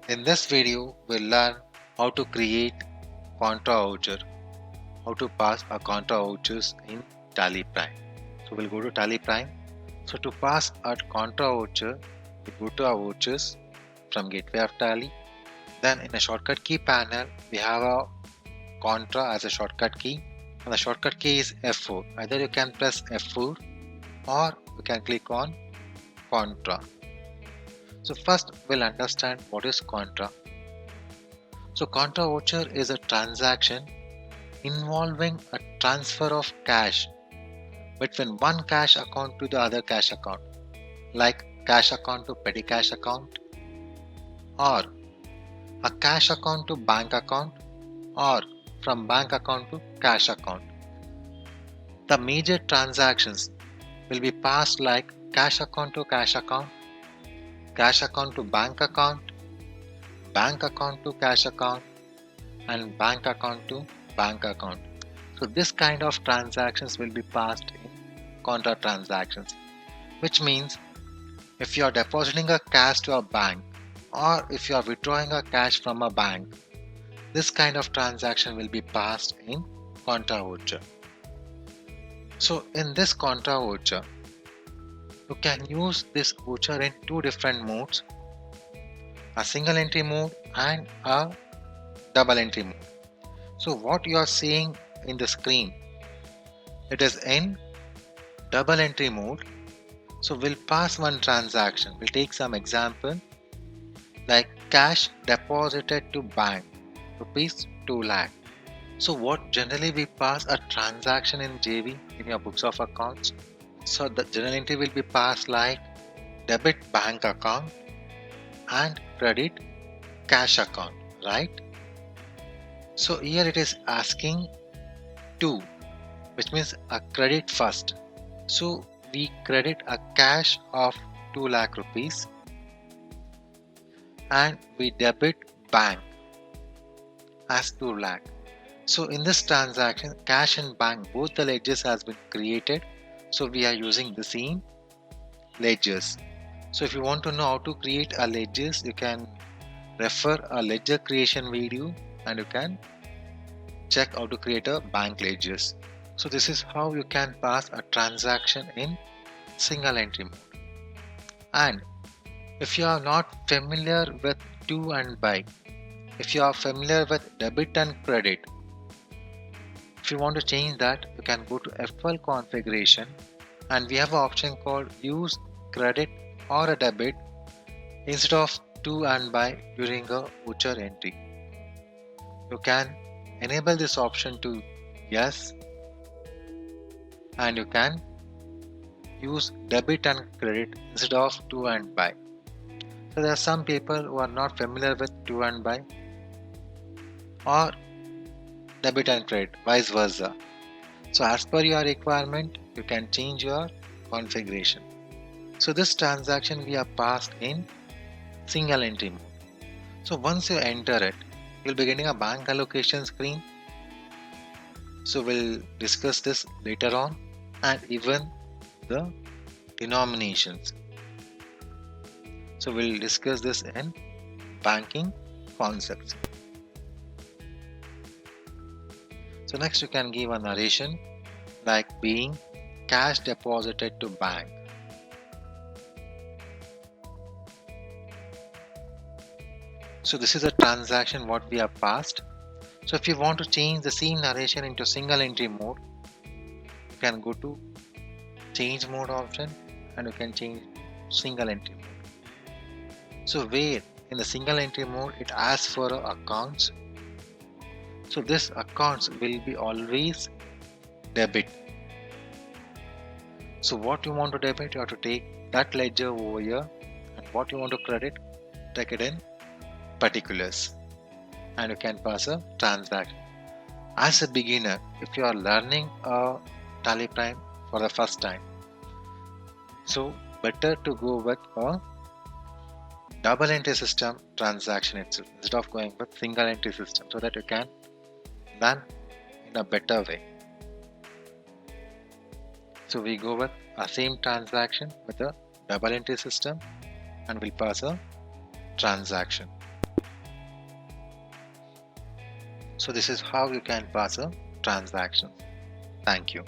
In this video, we'll learn how to create Contra Voucher, how to pass a Contra Vouchers in Tally Prime. So we'll go to Tally Prime. So to pass a Contra Voucher, we go to our vouchers from Gateway of Tally. Then in the shortcut key panel, we have a Contra as a shortcut key, and the shortcut key is F4. Either you can press F4 or you can click on Contra. So first we'll understand what is Contra. So Contra Voucher is a transaction involving a transfer of cash between one cash account to the other cash account, like cash account to petty cash account, or a cash account to bank account, or from bank account to cash account. The major transactions will be passed like cash account to cash account to bank account to cash account, and bank account to bank account. So this kind of transactions will be passed in contra transactions, which means if you are depositing a cash to a bank or if you are withdrawing a cash from a bank, this kind of transaction will be passed in Contra Voucher. So in this Contra Voucher, you can use this voucher in two different modes, a single entry mode and a double entry mode. So what you are seeing in the screen, it is in double entry mode. So we'll pass one transaction. We'll take some example like cash deposited to bank rupees 2 lakh. So what generally we pass a transaction in JV in your books of accounts. So the journal entry will be passed like debit bank account and credit cash account, right? So here it is asking 2, which means a credit first. So we credit a cash of 2 lakh rupees and we debit bank as 2 lakh. So in this transaction, cash and bank, both the ledgers has been created. So we are using the same ledgers. So if you want to know how to create a ledgers, you can refer a ledger creation video and you can check how to create a bank ledgers. So this is how you can pass a transaction in single entry mode. And if you are not familiar with do and buy, if you are familiar with debit and credit, if you want to change that, you can go to F12 configuration and we have an option called use credit or a debit instead of to and buy during a voucher entry. You can enable this option to yes, and you can use debit and credit instead of to and buy. So there are some people who are not familiar with to and buy or debit and credit, vice versa. So as per your requirement, you can change your configuration. So this transaction we have passed in single entry mode. So once you enter it, you'll be getting a bank allocation screen. So we'll discuss this later on, and even the denominations. So we'll discuss this in banking concepts. So next you can give a narration like being cash deposited to bank. So this is a transaction what we have passed. So if you want to change the same narration into single entry mode, you can go to change mode option and you can change single entry mode. So where in the single entry mode it asks for accounts. So this accounts will be always debit. So what you want to debit, you have to take that ledger over here, and what you want to credit, take it in particulars, and you can pass a transaction. As a beginner, if you are learning a Tally Prime for the first time, so better to go with a double entry system transaction itself instead of going with single entry system, so that you can learn in a better way. So we go with a same transaction with a double entry system and we'll pass a transaction. So this is how you can pass a transaction. Thank you.